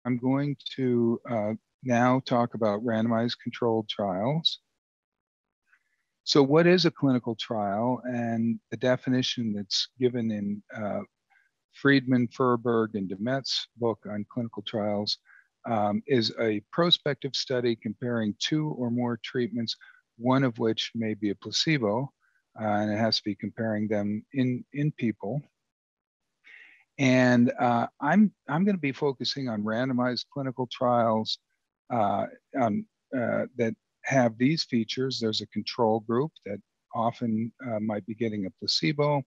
I'm going to now talk about randomized controlled trials. So what is a clinical trial? And the definition that's given in Friedman, Furberg, and Demet's book on clinical trials is a prospective study comparing two or more treatments, one of which may be a placebo, and it has to be comparing them in people. And I'm going to be focusing on randomized clinical trials that have these features. There's a control group that often might be getting a placebo.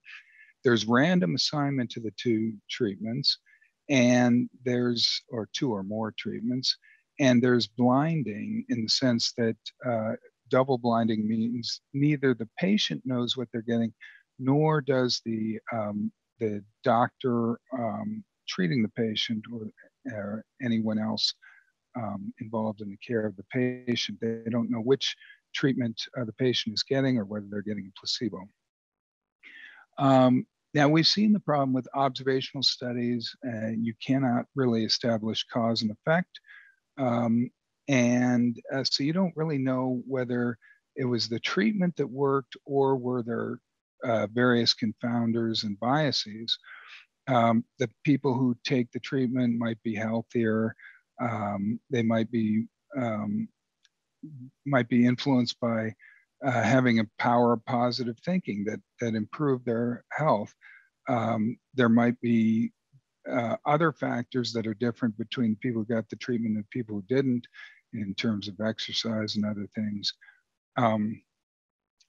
There's random assignment to the two treatments, and or two or more treatments, and there's blinding in the sense that double blinding means neither the patient knows what they're getting, nor does the doctor treating the patient or anyone else involved in the care of the patient. They don't know which treatment the patient is getting or whether they're getting a placebo. Now, we've seen the problem with observational studies. You cannot really establish cause and effect. So you don't really know whether it was the treatment that worked or were there various confounders and biases. The people who take the treatment might be healthier. They might be influenced by having a power of positive thinking that improved their health. There might be other factors that are different between people who got the treatment and people who didn't, in terms of exercise and other things.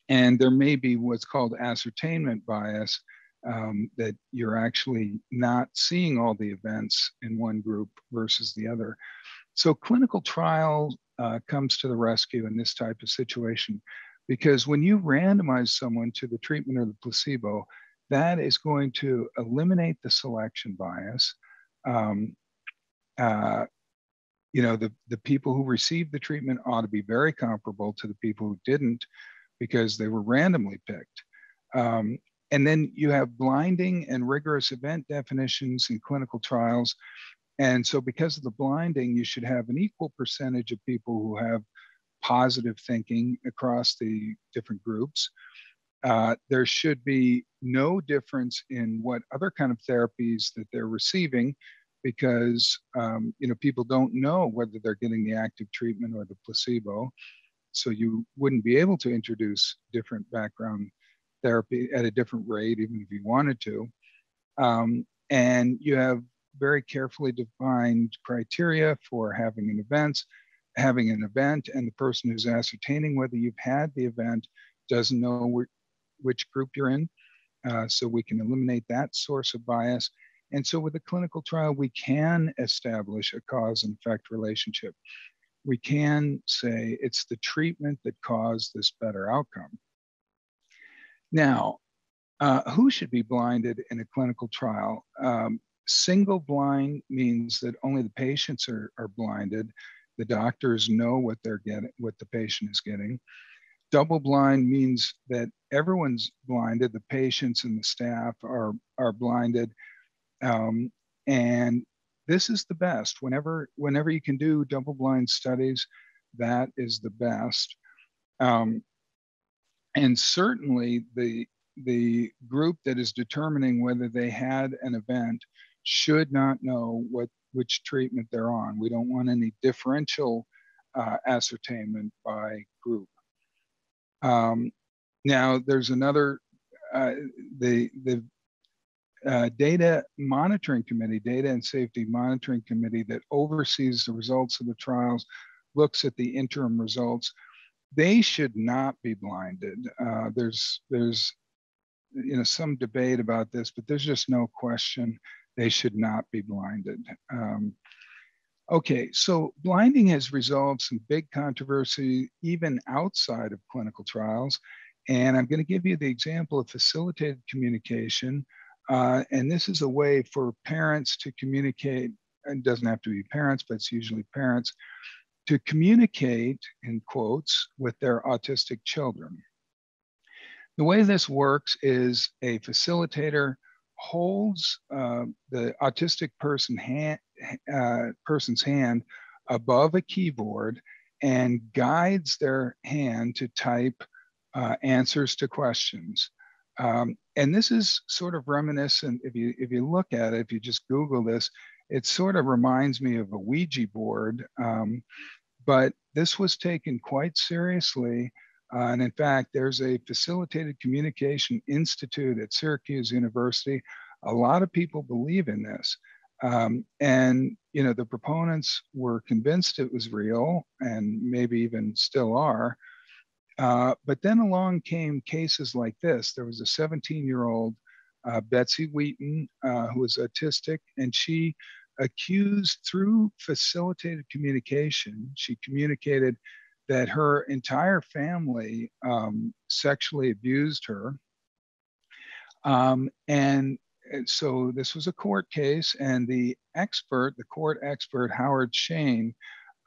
And there may be what's called ascertainment bias, that you're actually not seeing all the events in one group versus the other. So clinical trial comes to the rescue in this type of situation, because when you randomize someone to the treatment or the placebo, that is going to eliminate the selection bias. The people who received the treatment ought to be very comparable to the people who didn't, because they were randomly picked. And then you have blinding and rigorous event definitions in clinical trials. And so because of the blinding, you should have an equal percentage of people who have positive thinking across the different groups. There should be no difference in what other kind of therapies that they're receiving, because people don't know whether they're getting the active treatment or the placebo. So you wouldn't be able to introduce different background therapy at a different rate, even if you wanted to. And you have very carefully defined criteria for having an event, and the person who's ascertaining whether you've had the event doesn't know which group you're in. So we can eliminate that source of bias. And so with a clinical trial, we can establish a cause and effect relationship. We can say it's the treatment that caused this better outcome. Now, who should be blinded in a clinical trial? Single blind means that only the patients are blinded. The doctors know what they're getting, what the patient is getting. Double blind means that everyone's blinded. The patients and the staff are blinded. And this is the best. Whenever you can do double blind studies, that is the best. And certainly the group that is determining whether they had an event should not know which treatment they're on. We don't want any differential ascertainment by group. Now, there's another, the data monitoring committee, data and safety monitoring committee that oversees the results of the trials, looks at the interim results. They should not be blinded. There's some debate about this, but there's just no question they should not be blinded. Okay, so blinding has resolved some big controversy even outside of clinical trials. And I'm going to give you the example of facilitated communication. And this is a way for parents to communicate. It doesn't have to be parents, but it's usually parents, to communicate, in quotes, with their autistic children. The way this works is a facilitator holds the autistic person's hand above a keyboard and guides their hand to type answers to questions. And this is sort of reminiscent, if you look at it, if you just Google this, it sort of reminds me of a Ouija board. But this was taken quite seriously. And in fact, there's a Facilitated Communication Institute at Syracuse University. A lot of people believe in this. And the proponents were convinced it was real, and maybe even still are. But then along came cases like this. There was a 17-year-old, Betsy Wheaton, who was autistic, and she accused, through facilitated communication, she communicated that her entire family sexually abused her. And so this was a court case, and the court expert, Howard Shane,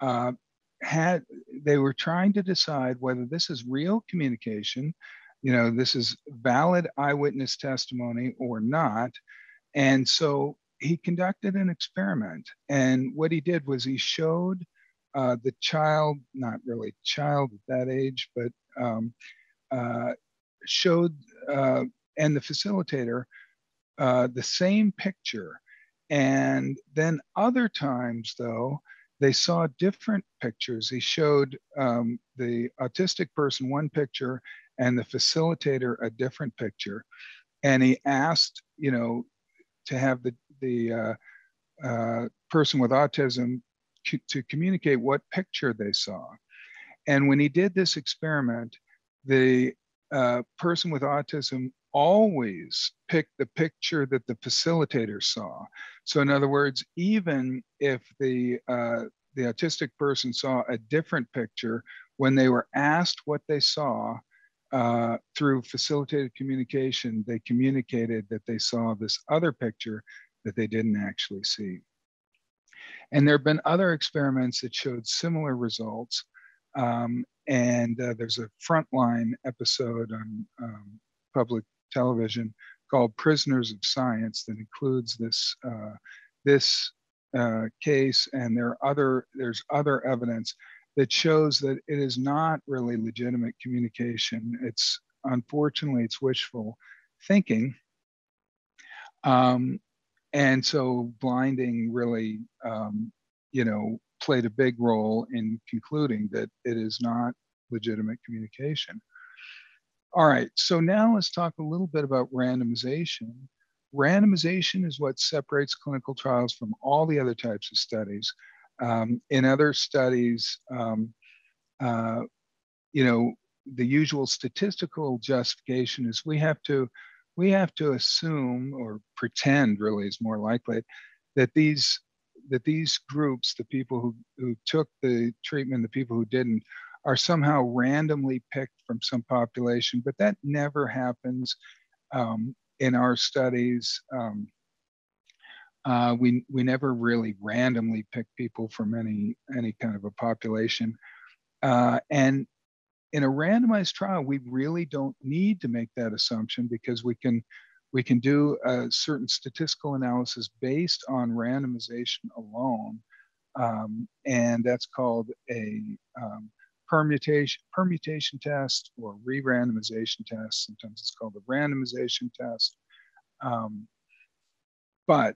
they were trying to decide whether this is real communication, this is valid eyewitness testimony or not. And so he conducted an experiment. And what he did was he showed the child, not really child at that age, but showed, and the facilitator, the same picture. And then other times, though, they saw different pictures. He showed the autistic person one picture and the facilitator a different picture. And he asked, to have the person with autism to communicate what picture they saw. And when he did this experiment, the person with autism always picked the picture that the facilitator saw. So in other words, even if the autistic person saw a different picture, when they were asked what they saw through facilitated communication, they communicated that they saw this other picture that they didn't actually see. And there have been other experiments that showed similar results. And there's a Frontline episode on public television called Prisoners of Science that includes this case, and there's other evidence that shows that it is not really legitimate communication. Unfortunately, it's wishful thinking. And so blinding really, played a big role in concluding that it is not legitimate communication. All right, so now let's talk a little bit about randomization. Randomization is what separates clinical trials from all the other types of studies. In other studies, the usual statistical justification is we have to assume, or pretend really is more likely, that these groups, the people who took the treatment, the people who didn't, are somehow randomly picked from some population, but that never happens in our studies. We never really randomly pick people from any kind of a population. And in a randomized trial, we really don't need to make that assumption, because we can do a certain statistical analysis based on randomization alone. And that's called a permutation test or re-randomization test. Sometimes it's called a randomization test. But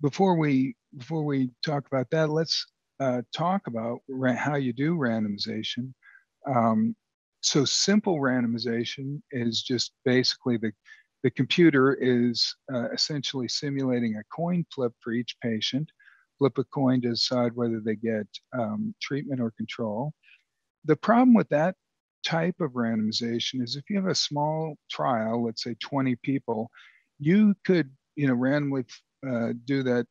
before we talk about that, let's talk about how you do randomization. So simple randomization is just basically the computer is essentially simulating a coin flip for each patient. Flip a coin to decide whether they get treatment or control. The problem with that type of randomization is if you have a small trial, let's say 20 people, you could randomly do that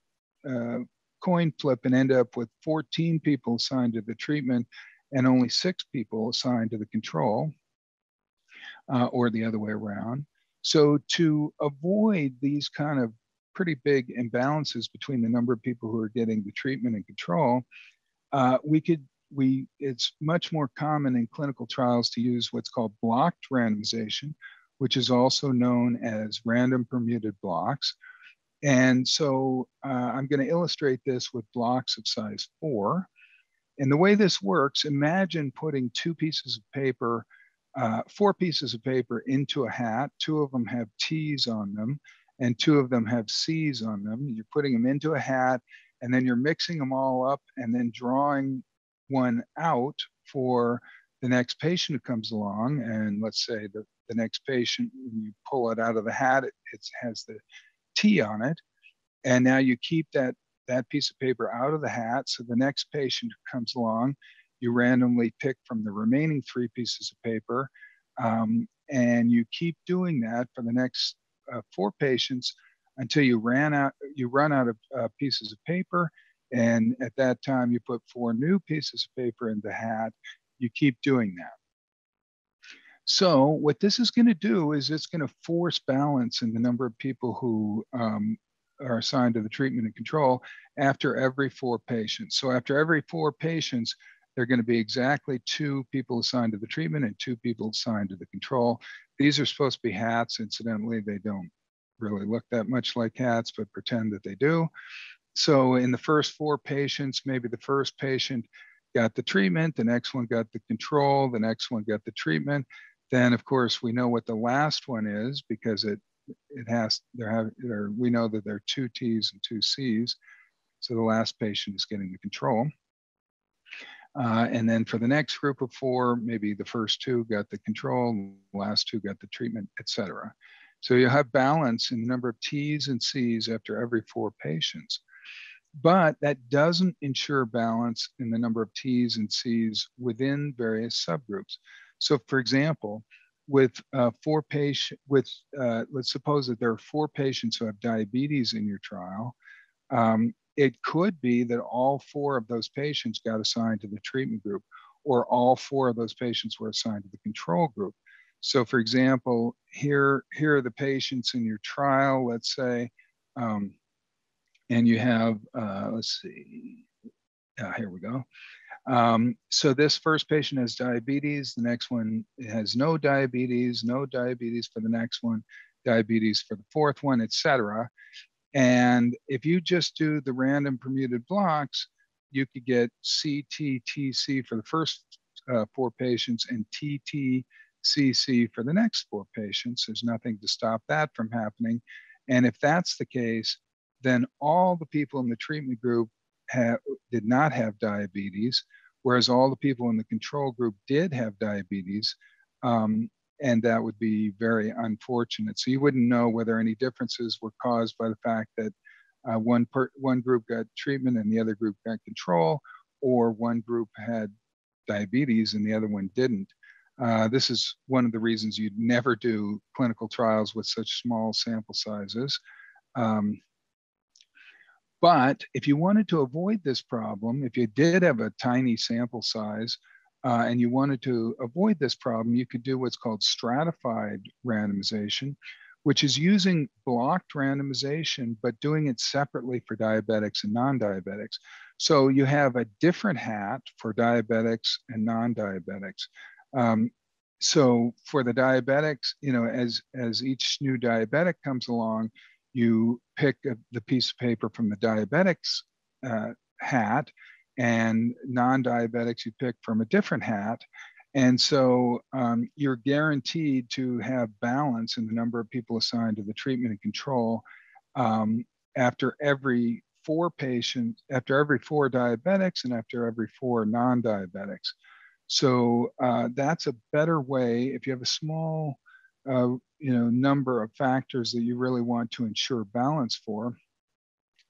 coin flip and end up with 14 people assigned to the treatment and only 6 people assigned to the control, or the other way around. So to avoid these kind of pretty big imbalances between the number of people who are getting the treatment and control, it's much more common in clinical trials to use what's called blocked randomization, which is also known as random permuted blocks, And so I'm going to illustrate this with blocks of size 4. And the way this works, imagine putting 4 pieces of paper into a hat. 2 of them have T's on them, and 2 of them have C's on them. You're putting them into a hat, and then you're mixing them all up and then drawing one out for the next patient who comes along. And let's say the next patient, when you pull it out of the hat, it has the T on it. And now you keep that piece of paper out of the hat. So the next patient who comes along, you randomly pick from the remaining 3 pieces of paper. And you keep doing that for the next 4 patients until you run out of pieces of paper. And at that time, you put 4 new pieces of paper in the hat. You keep doing that. So what this is going to do is it's going to force balance in the number of people who are assigned to the treatment and control after every 4 patients. So after every 4 patients, there are going to be exactly 2 people assigned to the treatment and 2 people assigned to the control. These are supposed to be hats. Incidentally, they don't really look that much like hats, but pretend that they do. So in the first 4 patients, maybe the first patient got the treatment, the next one got the control, the next one got the treatment. Then, of course, we know what the last one is because we know that there are 2 T's and 2 C's. So the last patient is getting the control. And then for the next group of 4, maybe the first 2 got the control, the last 2 got the treatment, etc. So you have balance in the number of T's and C's after every 4 patients. But that doesn't ensure balance in the number of T's and C's within various subgroups. So for example, with let's suppose that there are 4 patients who have diabetes in your trial. It could be that all 4 of those patients got assigned to the treatment group, or all 4 of those patients were assigned to the control group. So for example, here are the patients in your trial, let's say, and you have, let's see, here we go. So this first patient has diabetes, the next one has no diabetes for the next one, diabetes for the 4th one, etc. And if you just do the random permuted blocks, you could get CTTC for the first 4 patients and TTCC for the next 4 patients. There's nothing to stop that from happening. And if that's the case, then all the people in the treatment group did not have diabetes, whereas all the people in the control group did have diabetes. And that would be very unfortunate. So you wouldn't know whether any differences were caused by the fact that one group got treatment and the other group got control, or one group had diabetes and the other one didn't. This is one of the reasons you'd never do clinical trials with such small sample sizes. But if you wanted to avoid this problem, if you did have a tiny sample size, and you wanted to avoid this problem, you could do what's called stratified randomization, which is using blocked randomization, but doing it separately for diabetics and non-diabetics. So you have a different hat for diabetics and non-diabetics. So for the diabetics, as each new diabetic comes along, you pick the piece of paper from the diabetics hat, and non-diabetics you pick from a different hat. And so you're guaranteed to have balance in the number of people assigned to the treatment and control after every 4 patients, after every 4 diabetics, and after every 4 non-diabetics. So that's a better way if you have a small number of factors that you really want to ensure balance for.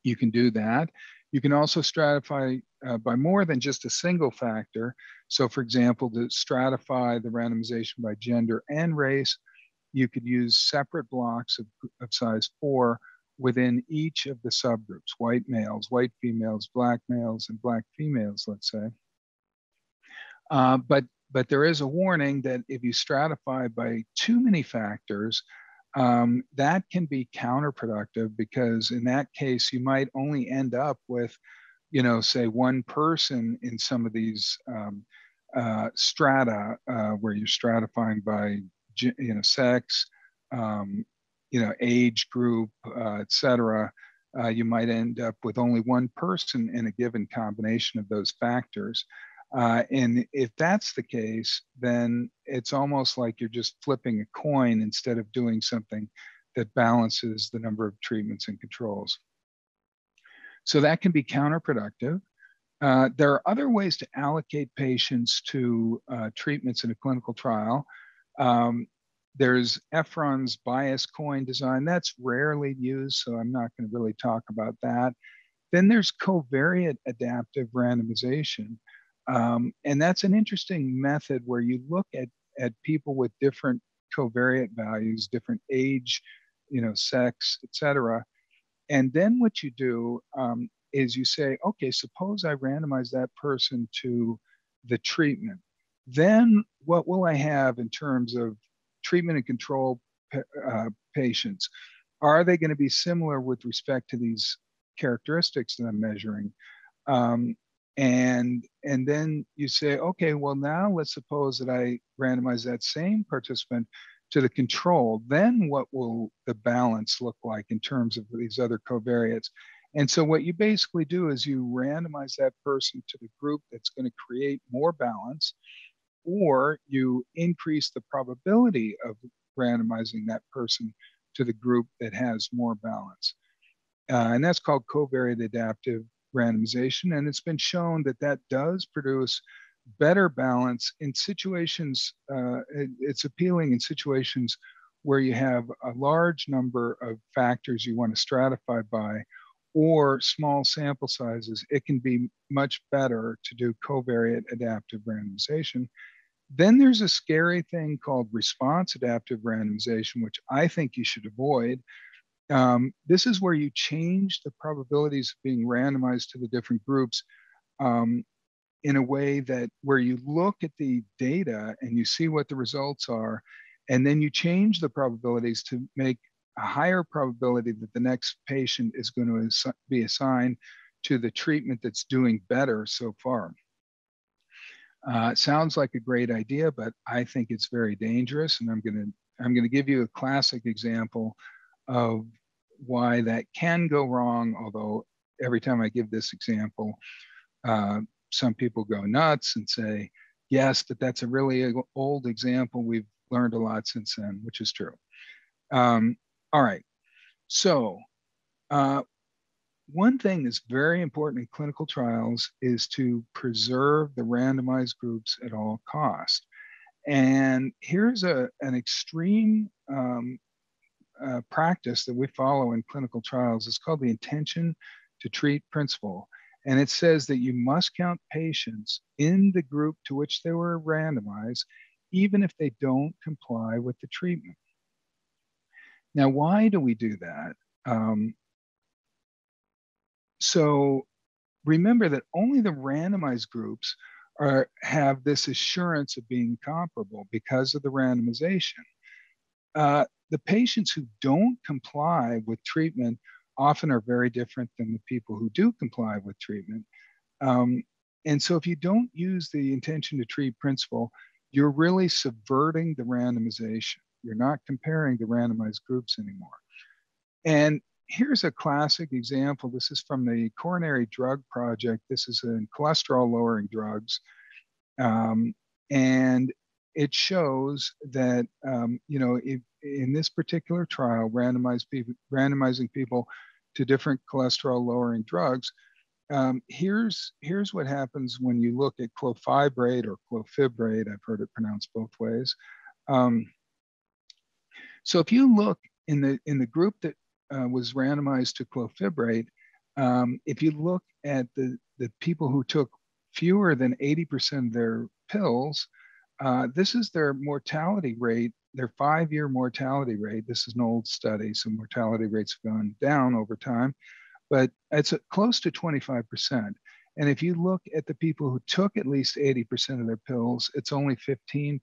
You can do that. You can also stratify by more than just a single factor. So for example, to stratify the randomization by gender and race, you could use separate blocks of size 4 within each of the subgroups: white males, white females, black males, and black females, let's say. But there is a warning that if you stratify by too many factors, that can be counterproductive, because in that case, you might only end up with, say 1 person in some of these strata where you're stratifying by, sex, age group, et cetera, you might end up with only one person in a given combination of those factors. And if that's the case, then it's almost like you're just flipping a coin instead of doing something that balances the number of treatments and controls. So that can be counterproductive. There are other ways to allocate patients to treatments in a clinical trial. There's Efron's bias coin design. That's rarely used, so I'm not going to really talk about that. Then there's covariate adaptive randomization. And that's an interesting method where you look at people with different covariate values, different age, sex, et cetera. And then what you do is you say, okay, suppose I randomize that person to the treatment. Then what will I have in terms of treatment and control patients? Are they going to be similar with respect to these characteristics that I'm measuring? And then you say, okay, well, now let's suppose that I randomize that same participant to the control. Then what will the balance look like in terms of these other covariates? And so what you basically do is you randomize that person to the group that's going to create more balance, or you increase the probability of randomizing that person to the group that has more balance. And that's called covariate adaptive randomization. And it's been shown that that does produce better balance in situations. It's appealing in situations where you have a large number of factors you want to stratify by, or small sample sizes. It can be much better to do covariate adaptive randomization. Then there's a scary thing called response adaptive randomization, which I think you should avoid. This is where you change the probabilities of being randomized to the different groups in a way that where you look at the data and you see what the results are, and then you change the probabilities to make a higher probability that the next patient is going to be assigned to the treatment that's doing better so far. It sounds like a great idea, but I think it's very dangerous, and I'm going to give you a classic example of why that can go wrong. Although every time I give this example, some people go nuts and say, "Yes, but that's a really old example. We've learned a lot since then," which is true. All right, so. One thing that's very important in clinical trials is to preserve the randomized groups at all costs. And here's an extreme practice that we follow in clinical trials. It's called the intention to treat principle. And it says that you must count patients in the group to which they were randomized, even if they don't comply with the treatment. Now, why do we do that? So remember that only the randomized groups have this assurance of being comparable because of the randomization. The patients who don't comply with treatment often are very different than the people who do comply with treatment. And so if you don't use the intention to treat principle, you're really subverting the randomization. You're not comparing the randomized groups anymore. And here's a classic example. This is from the Coronary Drug Project. This is in cholesterol-lowering drugs. And it shows that, if, in this particular trial, randomizing people to different cholesterol-lowering drugs, here's what happens when you look at clofibrate or clofibrate. I've heard it pronounced both ways. So if you look in the group that was randomized to clofibrate, if you look at the people who took fewer than 80% of their pills, this is their mortality rate, their 5-year mortality rate. This is an old study, so mortality rates have gone down over time, but it's close to 25%. And if you look at the people who took at least 80% of their pills, it's only 15%.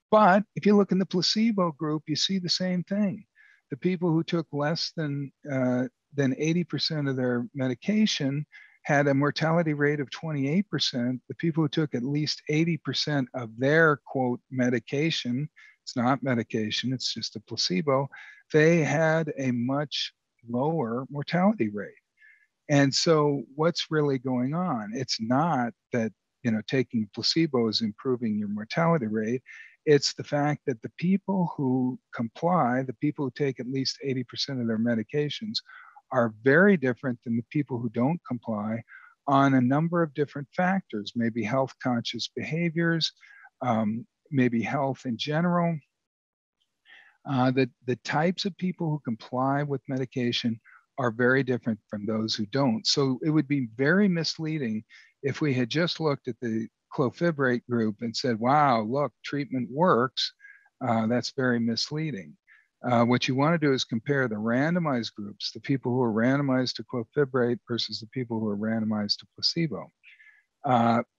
But if you look in the placebo group, you see the same thing. The people who took less than 80% of their medication had a mortality rate of 28%. The people who took at least 80% of their, quote, medication, it's not medication, it's just a placebo, they had a much lower mortality rate. And so what's really going on? It's not that, taking placebo is improving your mortality rate. It's the fact that the people who comply, the people who take at least 80% of their medications, are very different than the people who don't comply on a number of different factors, maybe health conscious behaviors, maybe health in general. The types of people who comply with medication are very different from those who don't. So it would be very misleading if we had just looked at the clofibrate group and said, wow, look, treatment works. That's very misleading. What you want to do is compare the randomized groups, the people who are randomized to clofibrate versus the people who are randomized to placebo.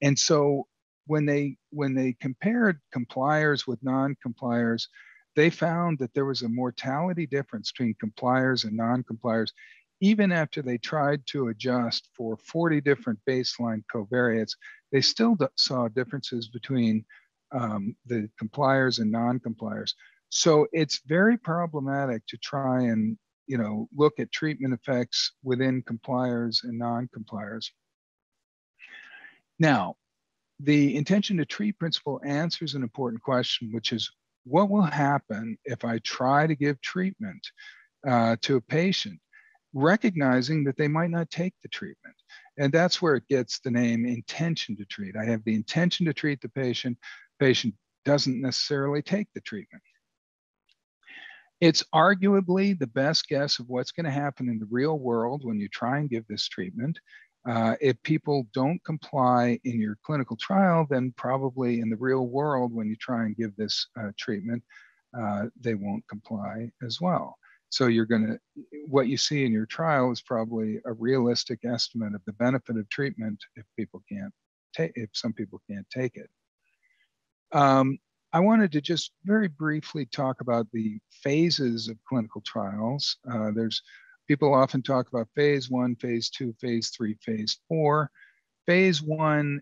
And so when they compared compliers with non-compliers, they found that there was a mortality difference between compliers and non-compliers, even after they tried to adjust for 40 different baseline covariates. They still saw differences between the compliers and non-compliers. So it's very problematic to try and look at treatment effects within compliers and non-compliers. Now, the intention to treat principle answers an important question, which is what will happen if I try to give treatment to a patient, recognizing that they might not take the treatment? And that's where it gets the name intention to treat. I have the intention to treat the patient. Patient doesn't necessarily take the treatment. It's arguably the best guess of what's going to happen in the real world when you try and give this treatment. If people don't comply in your clinical trial, then probably in the real world, when you try and give this treatment, they won't comply as well. So what you see in your trial is probably a realistic estimate of the benefit of treatment if some people can't take it. I wanted to just very briefly talk about the phases of clinical trials. People often talk about phase 1, phase 2, phase 3, phase 4. Phase 1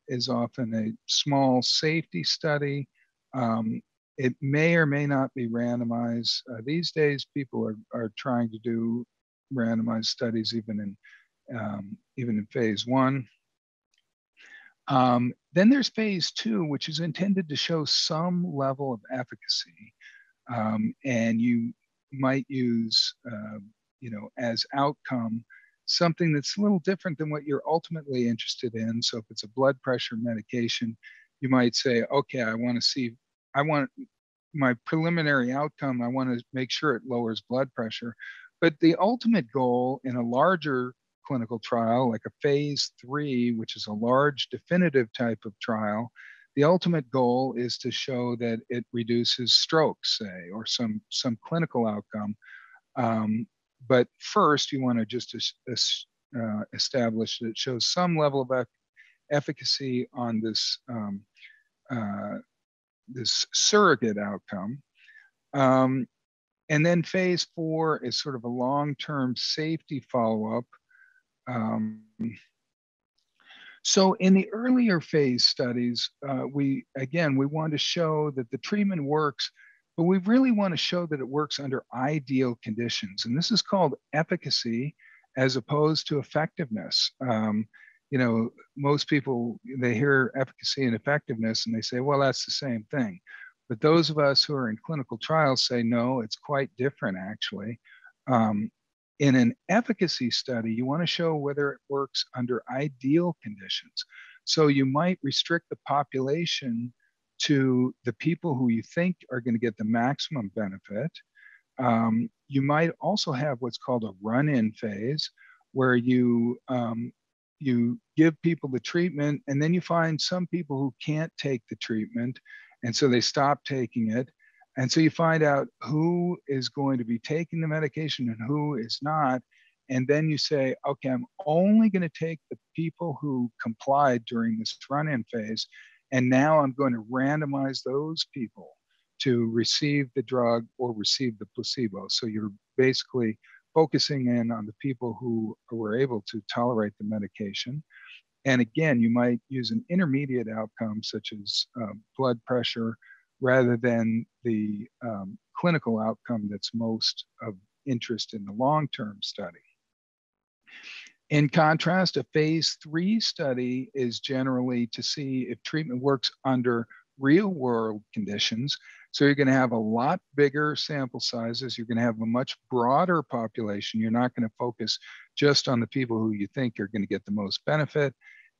is often a small safety study. It may or may not be randomized. These days, people are trying to do randomized studies even in phase 1. Then there's phase 2, which is intended to show some level of efficacy. And you might use as outcome something that's a little different than what you're ultimately interested in. So if it's a blood pressure medication, you might say, okay, I want my preliminary outcome, I want to make sure it lowers blood pressure. But the ultimate goal in a larger clinical trial, like a phase 3, which is a large definitive type of trial, the ultimate goal is to show that it reduces strokes, say, or some clinical outcome. But first, you want to just establish that it shows some level of efficacy on this this surrogate outcome. And then phase 4 is sort of a long-term safety follow-up. So in the earlier phase studies, we want to show that the treatment works, but we really want to show that it works under ideal conditions. And this is called efficacy as opposed to effectiveness. Most people, they hear efficacy and effectiveness and they say, well, that's the same thing. But those of us who are in clinical trials say, no, it's quite different, actually. In an efficacy study, you want to show whether it works under ideal conditions. So you might restrict the population to the people who you think are going to get the maximum benefit. You might also have what's called a run-in phase, where you give people the treatment, and then you find some people who can't take the treatment, and so they stop taking it. And so you find out who is going to be taking the medication and who is not. And then you say, okay, I'm only going to take the people who complied during this run-in phase. And now I'm going to randomize those people to receive the drug or receive the placebo. So you're basically focusing in on the people who were able to tolerate the medication. And again, you might use an intermediate outcome such as blood pressure rather than the clinical outcome that's most of interest in the long-term study. In contrast, a phase 3 study is generally to see if treatment works under real world conditions. So you're going to have a lot bigger sample sizes. You're going to have a much broader population. You're not going to focus just on the people who you think are going to get the most benefit.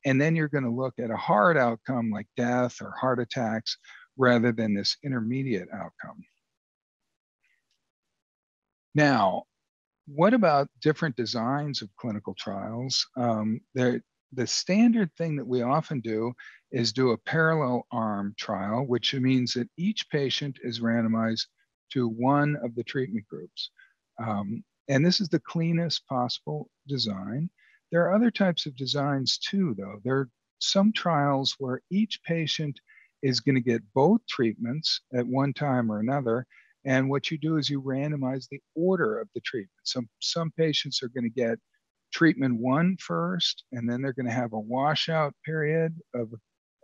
And then you're going to look at a hard outcome like death or heart attacks rather than this intermediate outcome. Now, what about different designs of clinical trials? The standard thing that we often do is do a parallel arm trial, which means that each patient is randomized to one of the treatment groups. And this is the cleanest possible design. There are other types of designs too, though. There are some trials where each patient is going to get both treatments at one time or another. And what you do is you randomize the order of the treatment. Some patients are going to get treatment 1 first, and then they're going to have a washout period of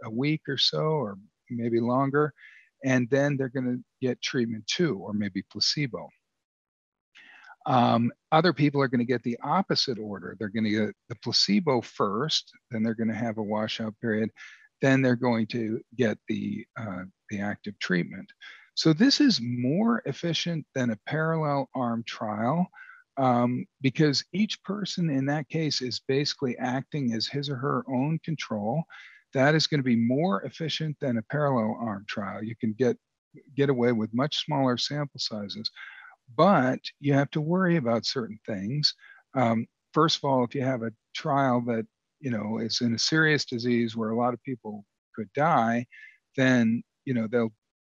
a week or so, or maybe longer. And then they're going to get treatment 2, or maybe placebo. Other people are going to get the opposite order. They're going to get the placebo first, then they're going to have a washout period, then they're going to get the active treatment. So this is more efficient than a parallel arm trial because each person in that case is basically acting as his or her own control. That is going to be more efficient than a parallel arm trial. You can get away with much smaller sample sizes, but you have to worry about certain things. First of all, if you have a trial that is in a serious disease where a lot of people could die, then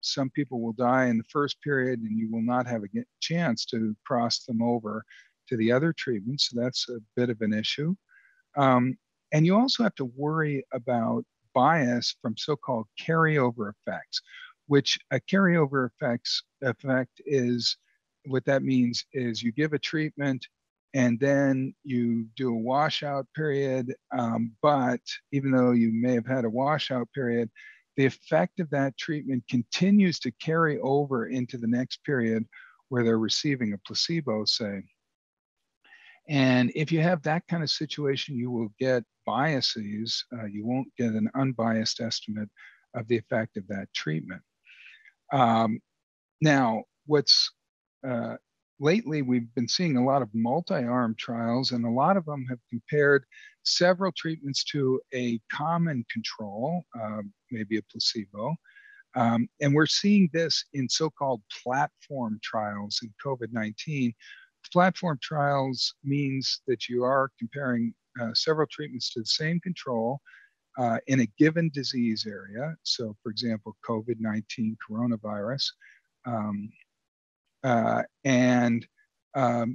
some people will die in the first period and you will not have a chance to cross them over to the other treatments. So that's a bit of an issue. And you also have to worry about bias from so-called carryover effects, which a carryover effect is, what that means is you give a treatment and then you do a washout period. But even though you may have had a washout period, the effect of that treatment continues to carry over into the next period where they're receiving a placebo, say. And if you have that kind of situation, you will get biases. You won't get an unbiased estimate of the effect of that treatment. Now, lately we've been seeing a lot of multi-arm trials, and a lot of them have compared several treatments to a common control, maybe a placebo. And we're seeing this in so-called platform trials in COVID-19. Platform trials means that you are comparing several treatments to the same control in a given disease area. So, for example, COVID-19 coronavirus. And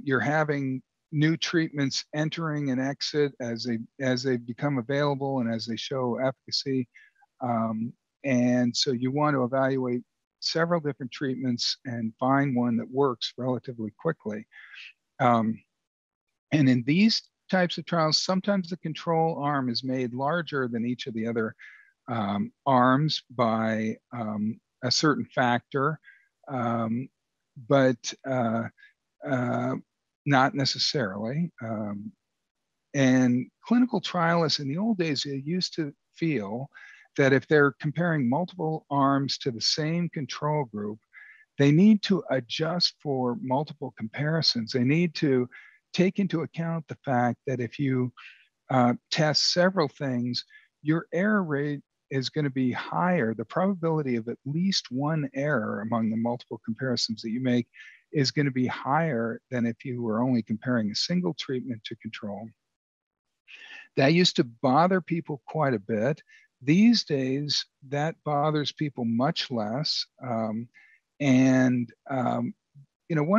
you're having new treatments entering and exit as they become available and as they show efficacy. And so you want to evaluate several different treatments and find one that works relatively quickly. And in these types of trials, sometimes the control arm is made larger than each of the other arms by a certain factor. But not necessarily. And clinical trialists in the old days used to feel that if they're comparing multiple arms to the same control group, they need to adjust for multiple comparisons. They need to take into account the fact that if you test several things, your error rate is going to be higher. The probability of at least one error among the multiple comparisons that you make is going to be higher than if you were only comparing a single treatment to control. That used to bother people quite a bit. These days, that bothers people much less. One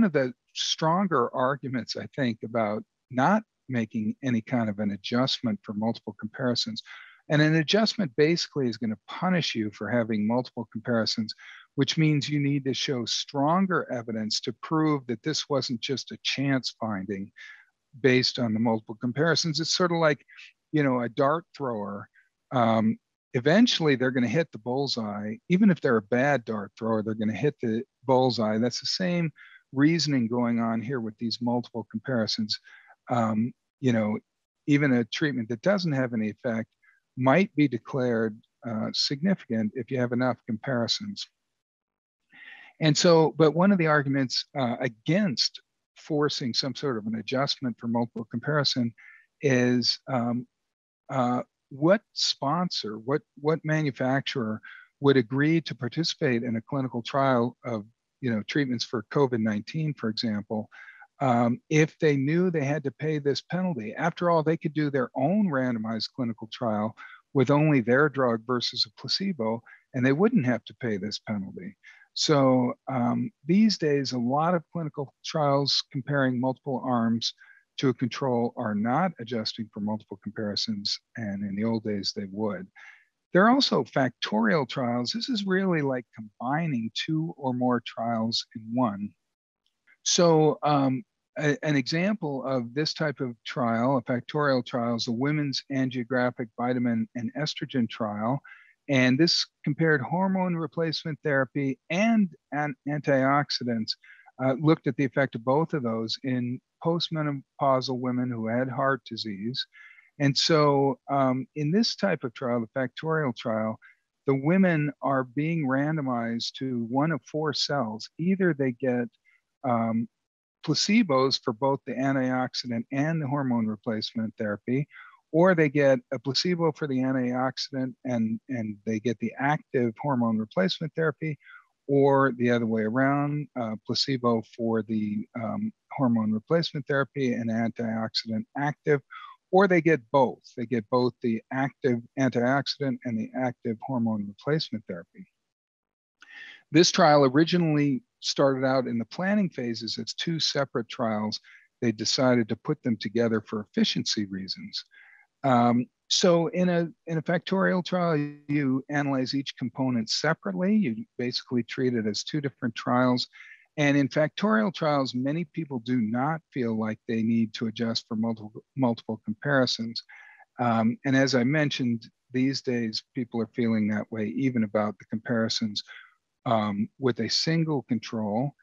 of the stronger arguments, I think, about not making any kind of an adjustment for multiple comparisons, and an adjustment basically is going to punish you for having multiple comparisons, which means you need to show stronger evidence to prove that this wasn't just a chance finding based on the multiple comparisons. It's sort of like, a dart thrower. eventually they're going to hit the bullseye. Even if they're a bad dart thrower, they're going to hit the bullseye. That's the same reasoning going on here with these multiple comparisons. Um, you know, even a treatment that doesn't have any effect might be declared significant if you have enough comparisons. And so, but one of the arguments against forcing some sort of an adjustment for multiple comparison is what sponsor, what manufacturer would agree to participate in a clinical trial of treatments for COVID-19, for example, if they knew they had to pay this penalty. After all, they could do their own randomized clinical trial with only their drug versus a placebo, and they wouldn't have to pay this penalty. So these days, a lot of clinical trials comparing multiple arms to a control are not adjusting for multiple comparisons, and in the old days they would. There are also factorial trials. This is really like combining two or more trials in one. So an example of this type of trial, a factorial trial, is the Women's Angiographic Vitamin and Estrogen Trial. And this compared hormone replacement therapy and antioxidants, looked at the effect of both of those in postmenopausal women who had heart disease. And so in this type of trial, the factorial trial, the women are being randomized to one of four cells. Either they get placebos for both the antioxidant and the hormone replacement therapy, or they get a placebo for the antioxidant and they get the active hormone replacement therapy, or the other way around, placebo for the hormone replacement therapy and antioxidant active, or they get both. They get both the active antioxidant and the active hormone replacement therapy. This trial originally started out in the planning phases as two separate trials. They decided to put them together for efficiency reasons. So in a factorial trial, you analyze each component separately. You basically treat it as two different trials. And in factorial trials, many people do not feel like they need to adjust for multiple comparisons. And as I mentioned, these days, people are feeling that way even about the comparisons with a single control.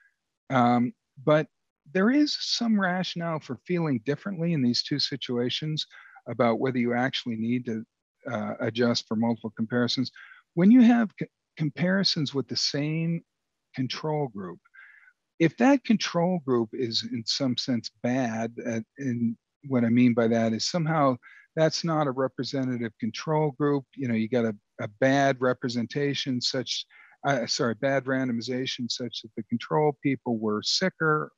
But there is some rationale for feeling differently in these two situations about whether you actually need to adjust for multiple comparisons. When you have comparisons with the same control group, if that control group is in some sense bad, and what I mean by that is somehow that's not a representative control group, you got a bad representation bad randomization such that the control people were sicker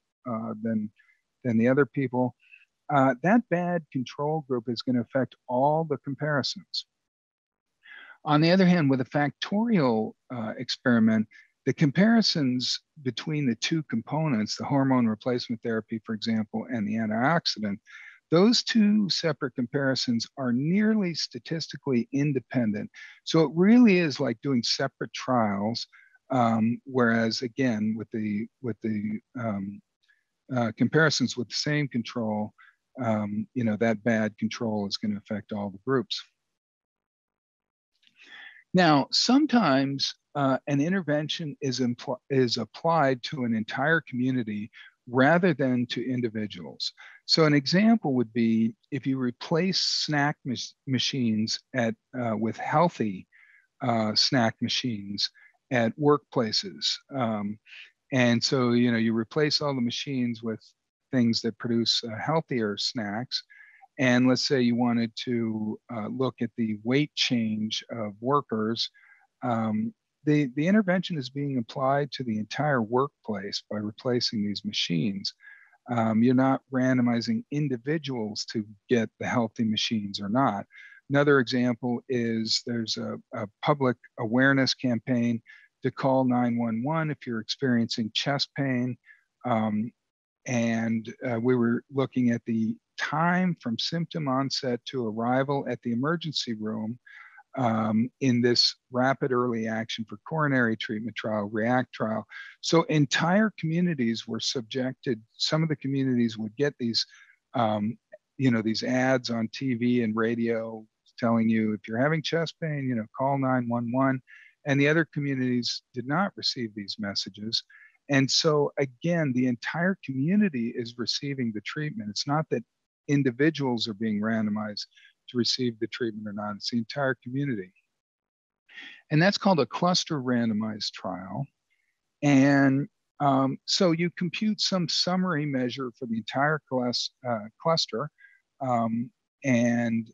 than the other people, that bad control group is going to affect all the comparisons. On the other hand, with a factorial experiment, the comparisons between the two components, the hormone replacement therapy, for example, and the antioxidant, those two separate comparisons are nearly statistically independent. So it really is like doing separate trials, whereas again, with the comparisons with the same control, that bad control is going to affect all the groups. Now, sometimes an intervention is applied to an entire community rather than to individuals. So an example would be if you replace snack machines with healthy snack machines at workplaces. And so, you replace all the machines with things that produce healthier snacks. And let's say you wanted to look at the weight change of workers. The intervention is being applied to the entire workplace by replacing these machines. You're not randomizing individuals to get the healthy machines or not. Another example is there's a public awareness campaign to call 911 if you're experiencing chest pain. And we were looking at the time from symptom onset to arrival at the emergency room in this rapid early action for coronary treatment trial, REACT trial. So entire communities were subjected. Some of the communities would get these, these ads on TV and radio telling you if you're having chest pain, call 911. And the other communities did not receive these messages. And so again, the entire community is receiving the treatment. It's not that individuals are being randomized to receive the treatment or not. It's the entire community. And that's called a cluster randomized trial. And so you compute some summary measure for the entire cluster. Um, and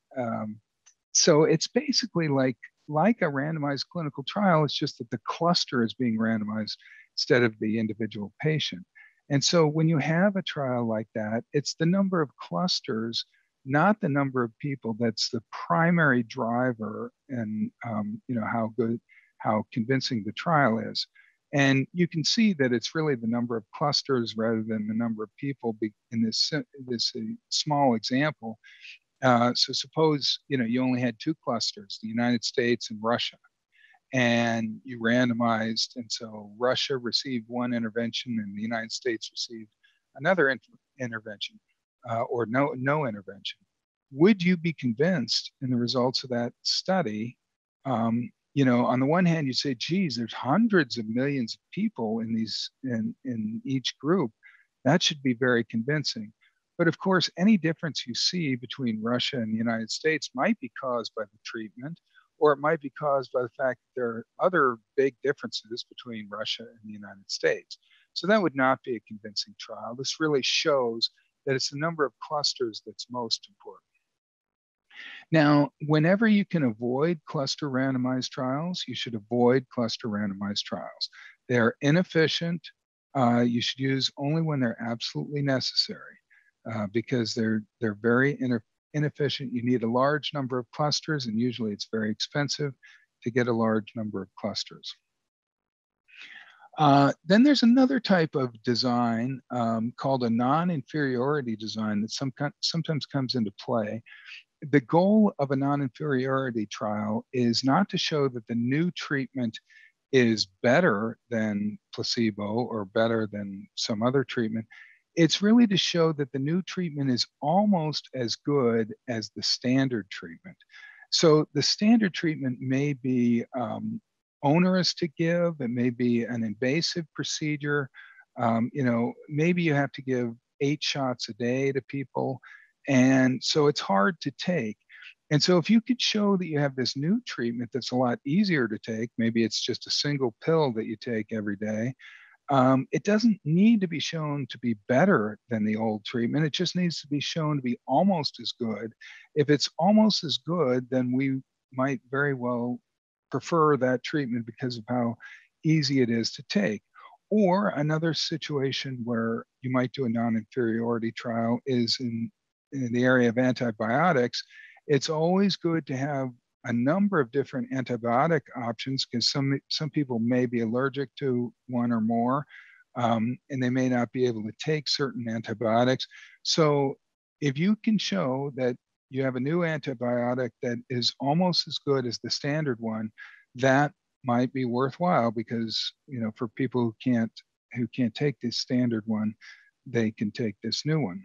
so it's basically like a randomized clinical trial. It's just that the cluster is being randomized instead of the individual patient. And so when you have a trial like that, it's the number of clusters, not the number of people, that's the primary driver in how convincing the trial is. And you can see that it's really the number of clusters rather than the number of people in this small example. So suppose you only had two clusters, the United States and Russia, and you randomized, and so Russia received one intervention and the United States received another intervention, or no intervention. Would you be convinced in the results of that study? On the one hand, you say, geez, there's hundreds of millions of people in each group. That should be very convincing. But of course, any difference you see between Russia and the United States might be caused by the treatment, or it might be caused by the fact that there are other big differences between Russia and the United States. So that would not be a convincing trial. This really shows that it's the number of clusters that's most important. Now, whenever you can avoid cluster randomized trials, you should avoid cluster randomized trials. They are inefficient. You should use only when they're absolutely necessary, because they're very inefficient. You need a large number of clusters, and usually it's very expensive to get a large number of clusters. Then there's another type of design called a non-inferiority design that sometimes comes into play. The goal of a non-inferiority trial is not to show that the new treatment is better than placebo or better than some other treatment. It's really to show that the new treatment is almost as good as the standard treatment. So the standard treatment may be onerous to give. It may be an invasive procedure. Maybe you have to give 8 shots a day to people. And so it's hard to take. And so if you could show that you have this new treatment that's a lot easier to take, maybe it's just a single pill that you take every day, it doesn't need to be shown to be better than the old treatment. It just needs to be shown to be almost as good. If it's almost as good, then we might very well prefer that treatment because of how easy it is to take. Or another situation where you might do a non-inferiority trial is in the area of antibiotics. It's always good to have a number of different antibiotic options because some people may be allergic to one or more, and they may not be able to take certain antibiotics. So if you can show that you have a new antibiotic that is almost as good as the standard one, that might be worthwhile because for people who can't take this standard one, they can take this new one.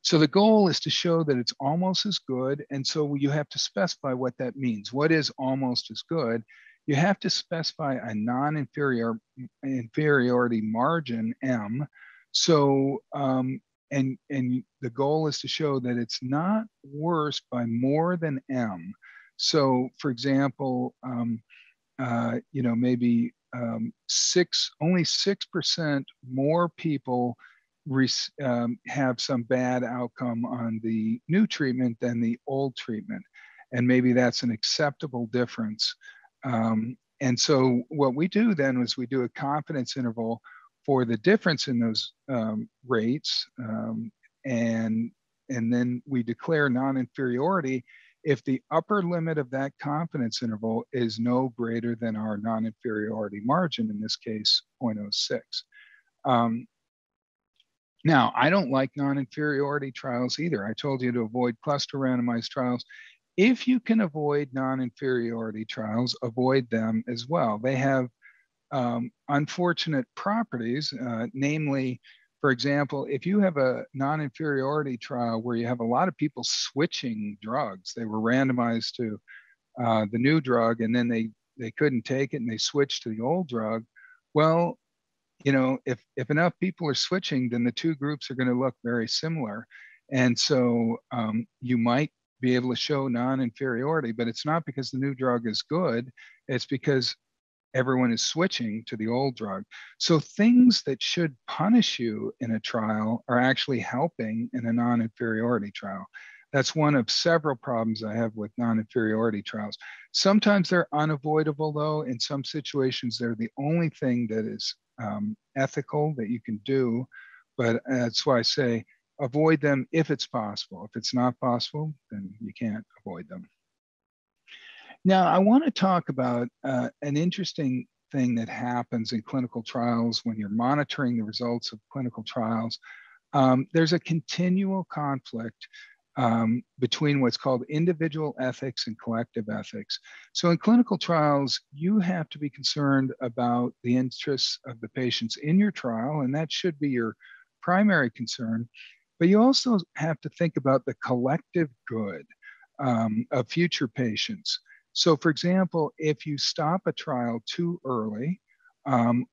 So the goal is to show that it's almost as good. And so you have to specify what that means. What is almost as good? You have to specify a non-inferiority margin, M. So, and the goal is to show that it's not worse by more than M. So for example, maybe only 6% more people have some bad outcome on the new treatment than the old treatment. And maybe that's an acceptable difference. And so what we do then is we do a confidence interval for the difference in those rates. And then we declare non-inferiority if the upper limit of that confidence interval is no greater than our non-inferiority margin, in this case, 0.06. Now, I don't like non-inferiority trials either. I told you to avoid cluster randomized trials. If you can avoid non-inferiority trials, avoid them as well. They have unfortunate properties, namely, For example, if you have a non-inferiority trial where you have a lot of people switching drugs, they were randomized to the new drug, and then they couldn't take it and they switched to the old drug. Well, if enough people are switching, then the two groups are going to look very similar, and so you might be able to show non-inferiority, but it's not because the new drug is good. It's because everyone is switching to the old drug. So things that should punish you in a trial are actually helping in a non-inferiority trial. That's one of several problems I have with non-inferiority trials. Sometimes they're unavoidable, though. In some situations, they're the only thing that is ethical that you can do. But that's why I say avoid them if it's possible. If it's not possible, then you can't avoid them. Now, I want to talk about an interesting thing that happens in clinical trials when you're monitoring the results of clinical trials. There's a continual conflict between what's called individual ethics and collective ethics. So in clinical trials, you have to be concerned about the interests of the patients in your trial, and that should be your primary concern. But you also have to think about the collective good of future patients. So, for example, if you stop a trial too early,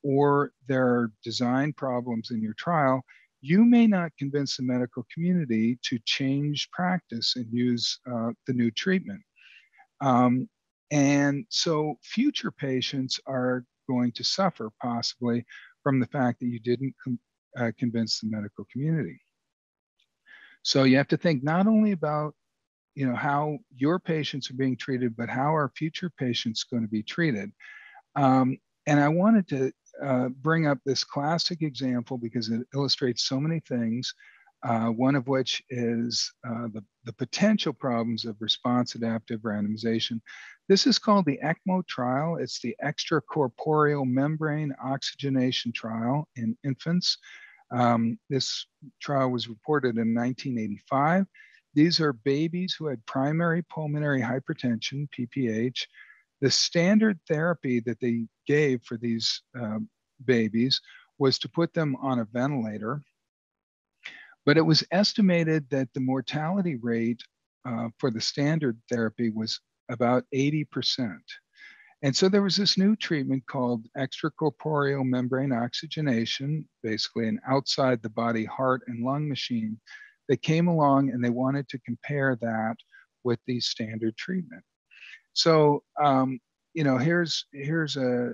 or there are design problems in your trial, you may not convince the medical community to change practice and use the new treatment. And so future patients are going to suffer possibly from the fact that you didn't convince the medical community. So you have to think not only about how your patients are being treated, but how are future patients going to be treated. And I wanted to bring up this classic example because it illustrates so many things, one of which is the potential problems of response adaptive randomization. This is called the ECMO trial. It's the extracorporeal membrane oxygenation trial in infants. This trial was reported in 1985. These are babies who had primary pulmonary hypertension, PPH. The standard therapy that they gave for these babies was to put them on a ventilator, but it was estimated that the mortality rate for the standard therapy was about 80%. And so there was this new treatment called extracorporeal membrane oxygenation, basically an outside the body heart and lung machine that came along, and they wanted to compare that with the standard treatment. So, here's a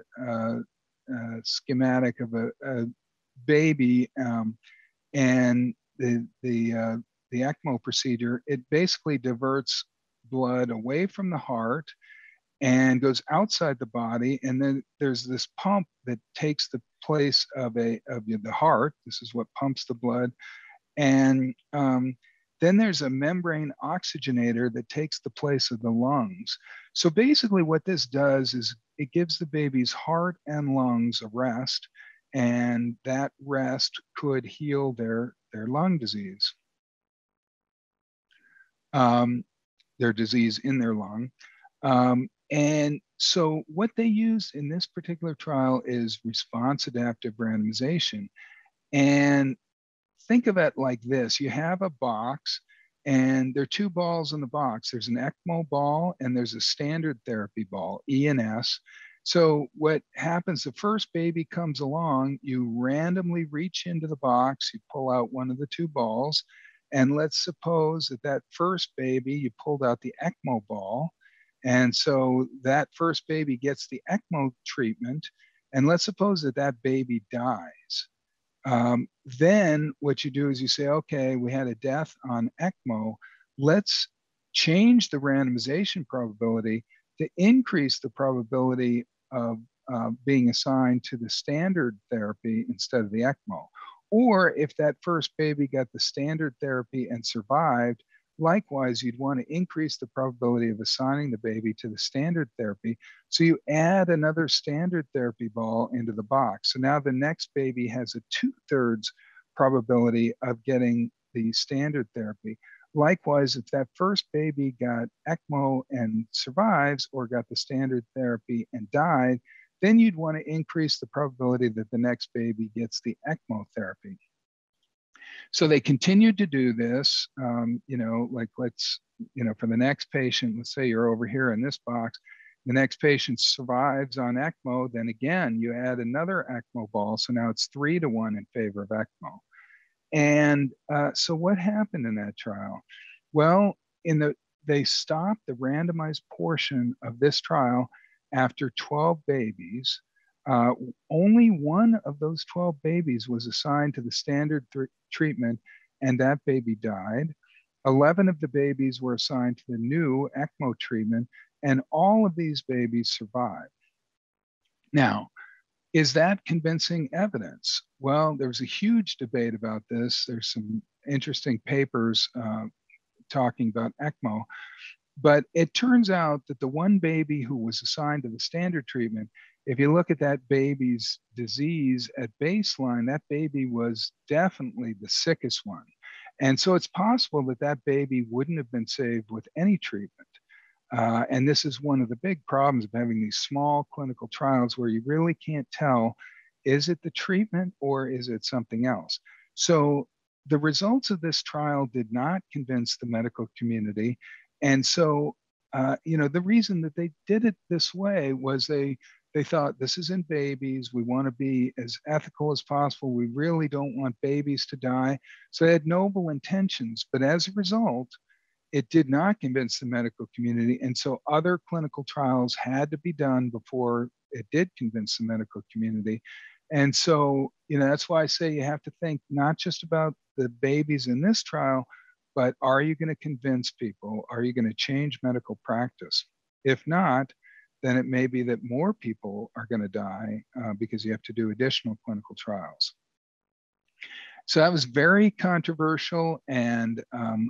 schematic of a baby, and the ECMO procedure. It basically diverts blood away from the heart and goes outside the body, and then there's this pump that takes the place of the heart. This is what pumps the blood. And then there's a membrane oxygenator that takes the place of the lungs. So basically what this does is it gives the baby's heart and lungs a rest, and that rest could heal their lung disease, their disease in their lung. And so what they used in this particular trial is response adaptive randomization. And think of it like this. You have a box, and there are two balls in the box. There's an ECMO ball and there's a standard therapy ball, E and S. So what happens, the first baby comes along, you randomly reach into the box, you pull out one of the two balls, and let's suppose that first baby, you pulled out the ECMO ball, and so that first baby gets the ECMO treatment, and let's suppose that baby dies. Then what you do is you say, okay, we had a death on ECMO. Let's change the randomization probability to increase the probability of being assigned to the standard therapy instead of the ECMO. Or if that first baby got the standard therapy and survived, likewise, you'd want to increase the probability of assigning the baby to the standard therapy. So you add another standard therapy ball into the box. So now the next baby has a 2/3 probability of getting the standard therapy. Likewise, if that first baby got ECMO and survives, or got the standard therapy and died, then you'd want to increase the probability that the next baby gets the ECMO therapy. So they continued to do this, like let's, for the next patient, let's say you're over here in this box, the next patient survives on ECMO, then again, you add another ECMO ball. So now it's 3-1 in favor of ECMO. And so what happened in that trial? Well, they stopped the randomized portion of this trial after 12 babies. Uh, Only one of those 12 babies was assigned to the standard treatment, and that baby died. 11 of the babies were assigned to the new ECMO treatment, and all of these babies survived. Now, is that convincing evidence? Well, there's a huge debate about this. There's some interesting papers talking about ECMO, but it turns out that the one baby who was assigned to the standard treatment, if you look at that baby's disease at baseline, that baby was definitely the sickest one. And so it's possible that that baby wouldn't have been saved with any treatment. And this is one of the big problems of having these small clinical trials where you really can't tell, is it the treatment or is it something else? So the results of this trial did not convince the medical community. And so, the reason that they did it this way was they thought, this is in babies. We want to be as ethical as possible. We really don't want babies to die. So they had noble intentions, but as a result, it did not convince the medical community. And so other clinical trials had to be done before it did convince the medical community. And so, that's why I say you have to think not just about the babies in this trial, but are you going to convince people? Are you going to change medical practice? If not, then it may be that more people are going to die because you have to do additional clinical trials. So that was very controversial, and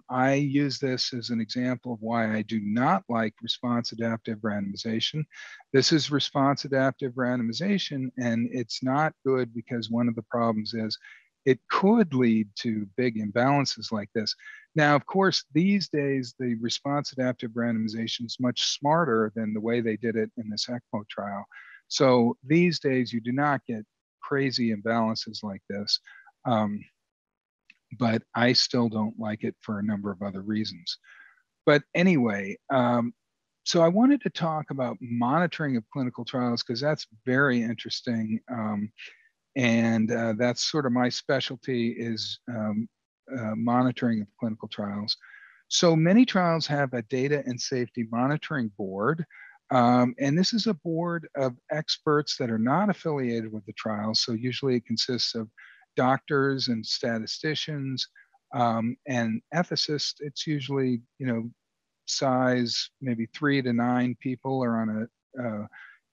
I use this as an example of why I do not like response adaptive randomization. This is response adaptive randomization, and it's not good because one of the problems is it could lead to big imbalances like this. Now, of course, these days, the response adaptive randomization is much smarter than the way they did it in this ECMO trial. So these days, you do not get crazy imbalances like this. But I still don't like it for a number of other reasons. But anyway, so I wanted to talk about monitoring of clinical trials because that's very interesting. And that's sort of my specialty is monitoring of clinical trials. So many trials have a data and safety monitoring board. And this is a board of experts that are not affiliated with the trial. So usually it consists of doctors and statisticians and ethicists. It's usually, size maybe 3 to 9 people are on a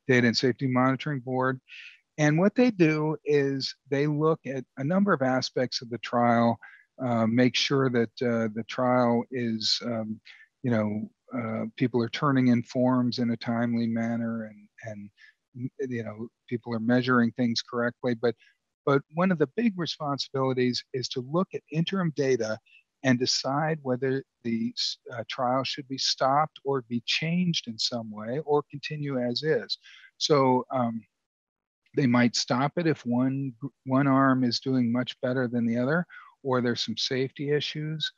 data and safety monitoring board. And what they do is they look at a number of aspects of the trial, make sure that the trial is, people are turning in forms in a timely manner, and people are measuring things correctly. But one of the big responsibilities is to look at interim data and decide whether the trial should be stopped or be changed in some way or continue as is. So they might stop it if one arm is doing much better than the other, or there's some safety issues,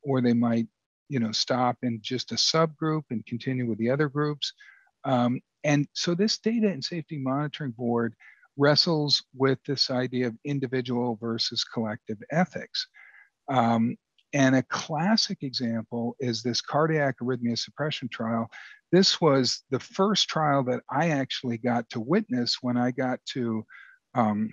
or they might stop in just a subgroup and continue with the other groups. And so this data and safety monitoring board wrestles with this idea of individual versus collective ethics. And a classic example is this cardiac arrhythmia suppression trial. This was the first trial that I actually got to witness when I got to the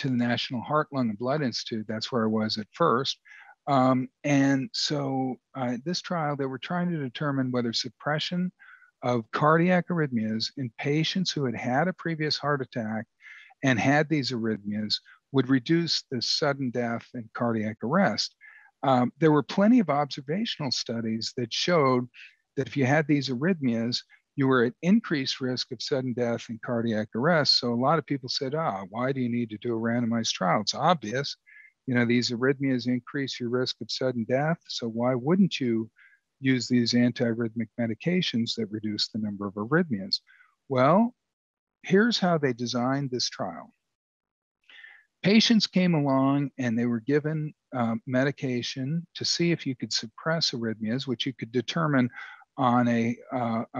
National Heart, Lung, and Blood Institute. That's where I was at first. And so this trial, they were trying to determine whether suppression of cardiac arrhythmias in patients who had had a previous heart attack and had these arrhythmias would reduce the sudden death and cardiac arrest. There were plenty of observational studies that showed that if you had these arrhythmias, you were at increased risk of sudden death and cardiac arrest. So a lot of people said, why do you need to do a randomized trial? It's obvious. These arrhythmias increase your risk of sudden death. So why wouldn't you use these antiarrhythmic medications that reduce the number of arrhythmias? Well, here's how they designed this trial. Patients came along and they were given medication to see if you could suppress arrhythmias, which you could determine on a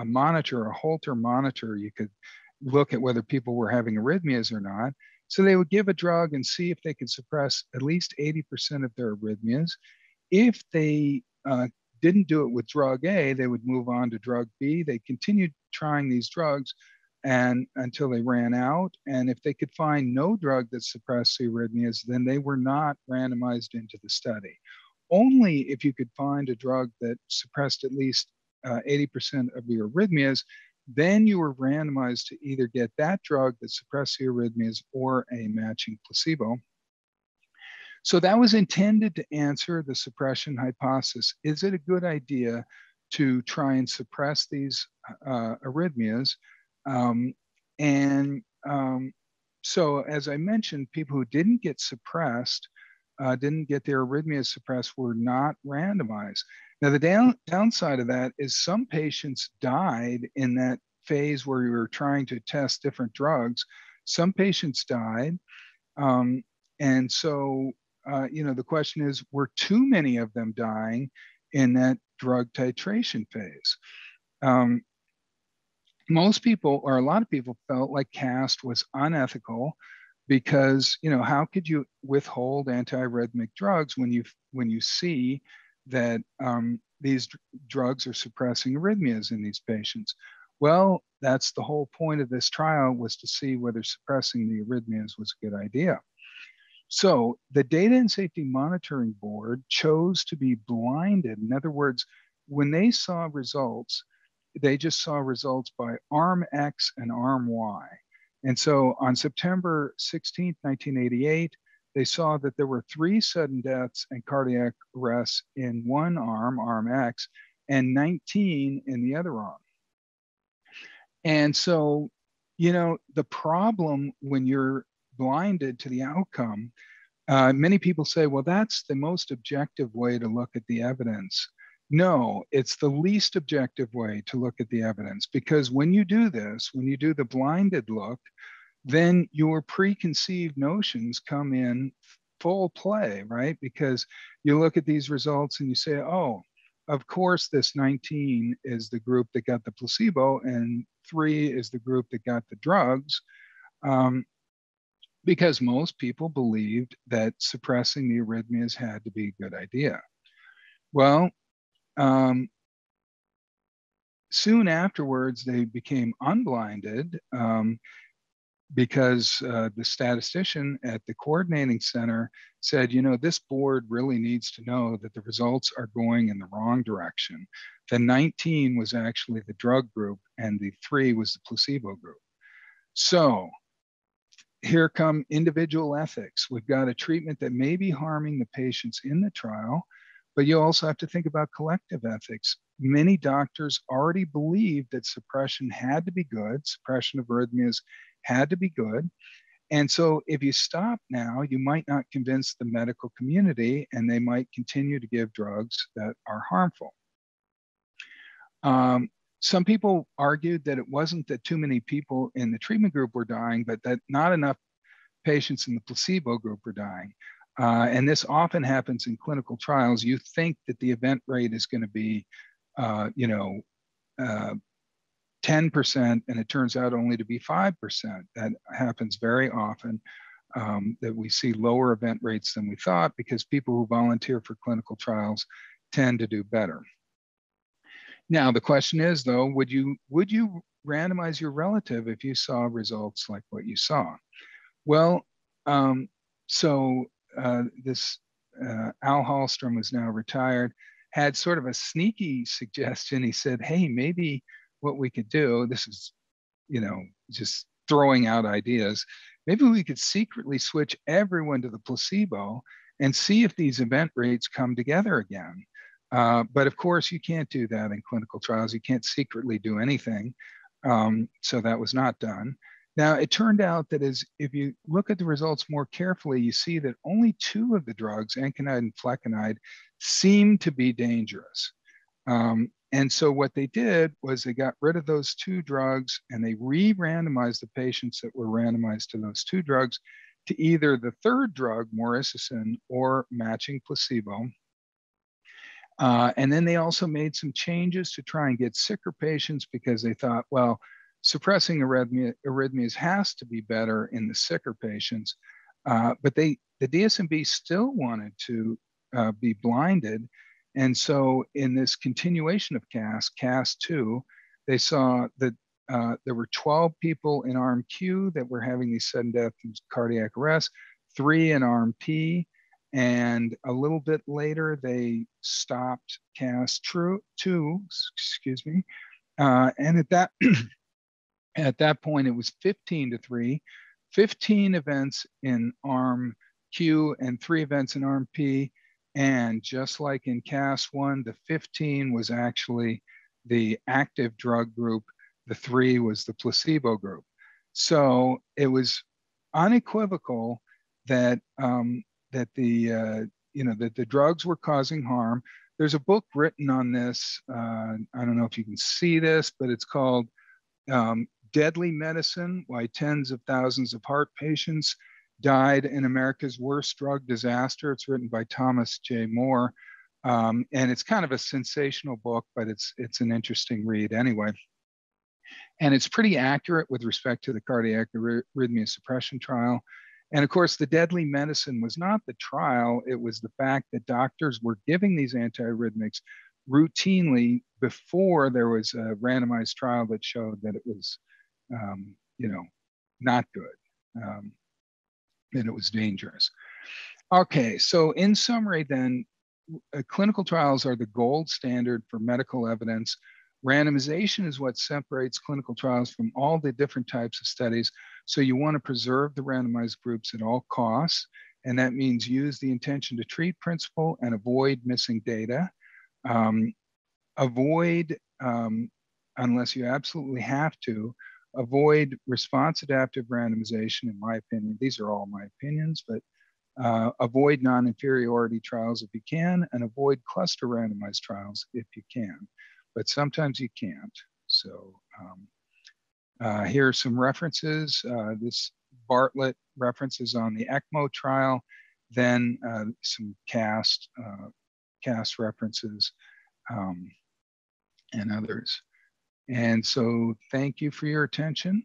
monitor, a Holter monitor. You could look at whether people were having arrhythmias or not. So they would give a drug and see if they could suppress at least 80% of their arrhythmias. If they didn't do it with drug A, they would move on to drug B. They continued trying these drugs and until they ran out. And if they could find no drug that suppressed the arrhythmias, then they were not randomized into the study. Only if you could find a drug that suppressed at least 80% of your arrhythmias, then you were randomized to either get that drug that suppressed the arrhythmias or a matching placebo. So that was intended to answer the suppression hypothesis. Is it a good idea to try and suppress these arrhythmias? And so, as I mentioned, people who didn't get suppressed, didn't get their arrhythmias suppressed, were not randomized. Now, the downside of that is some patients died in that phase where we were trying to test different drugs. Some patients died. And so, the question is, were too many of them dying in that drug titration phase? Most people, or a lot of people, felt like CAST was unethical because, how could you withhold antiarrhythmic drugs when you see that these drugs are suppressing arrhythmias in these patients? Well, that's the whole point of this trial, was to see whether suppressing the arrhythmias was a good idea. So the Data and Safety Monitoring Board chose to be blinded. In other words, when they saw results, they just saw results by arm X and arm Y. And so on September 16th, 1988, they saw that there were 3 sudden deaths and cardiac arrests in one arm, arm X, and 19 in the other arm. And so, the problem when you're blinded to the outcome, many people say, well, that's the most objective way to look at the evidence. No, it's the least objective way to look at the evidence, because when you do this, when you do the blinded look, then your preconceived notions come in full play, right? Because you look at these results and you say, oh, of course, this 19 is the group that got the placebo and 3 is the group that got the drugs. Because most people believed that suppressing the arrhythmias had to be a good idea. Well, soon afterwards, they became unblinded because the statistician at the coordinating center said, this board really needs to know that the results are going in the wrong direction. The 19 was actually the drug group and the 3 was the placebo group. So here come individual ethics. We've got a treatment that may be harming the patients in the trial, but you also have to think about collective ethics. Many doctors already believed that suppression had to be good, suppression of arrhythmias had to be good. And so if you stop now, you might not convince the medical community, and they might continue to give drugs that are harmful. Some people argued that it wasn't that too many people in the treatment group were dying, but that not enough patients in the placebo group were dying. And this often happens in clinical trials. You think that the event rate is going to be, 10%, and it turns out only to be 5%. That happens very often, that we see lower event rates than we thought, because people who volunteer for clinical trials tend to do better. Now, the question is, though, would you randomize your relative if you saw results like what you saw? Well, this Al Hallstrom, was now retired, had sort of a sneaky suggestion. He said, hey, maybe what we could do, this is, just throwing out ideas, maybe we could secretly switch everyone to the placebo and see if these event rates come together again. But of course, you can't do that in clinical trials. You can't secretly do anything. So that was not done. Now, it turned out that if you look at the results more carefully, you see that only 2 of the drugs, anconide and flecainide, seem to be dangerous. And so what they did was they got rid of those 2 drugs and they re-randomized the patients that were randomized to those 2 drugs. to either the third drug, moricin, or matching placebo. And then they also made some changes to try and get sicker patients because they thought, well, suppressing arrhythmias has to be better in the sicker patients. But the DSMB still wanted to be blinded. And so in this continuation of CAS 2, they saw that there were 12 people in arm Q that were having these sudden death and cardiac arrest, 3 in arm P, and a little bit later they stopped CAS 2, excuse me. And at that point, it was 15-3, 15 events in arm Q and 3 events in arm P. And just like in CAS 1, the 15 was actually the active drug group, the 3 was the placebo group. So it was unequivocal that that the drugs were causing harm. There's a book written on this. I don't know if you can see this, but it's called Deadly Medicine: Why Tens of Thousands of Heart Patients Died in America's Worst Drug Disaster. It's written by Thomas J. Moore. And it's kind of a sensational book, but it's an interesting read anyway. And it's pretty accurate with respect to the cardiac arrhythmia suppression trial. And of course, the deadly medicine was not the trial, it was the fact that doctors were giving these antiarrhythmics routinely before there was a randomized trial that showed that it was, not good, and it was dangerous. Okay, so in summary then, clinical trials are the gold standard for medical evidence. Randomization is what separates clinical trials from all the different types of studies. So you want to preserve the randomized groups at all costs. And that means use the intention to treat principle and avoid missing data. Avoid, unless you absolutely have to, avoid response adaptive randomization, in my opinion. These are all my opinions, but avoid non-inferiority trials if you can, and avoid cluster randomized trials if you can. But sometimes you can't. So here are some references. This Bartlett references on the ECMO trial, then some CAST references, and others. And so thank you for your attention.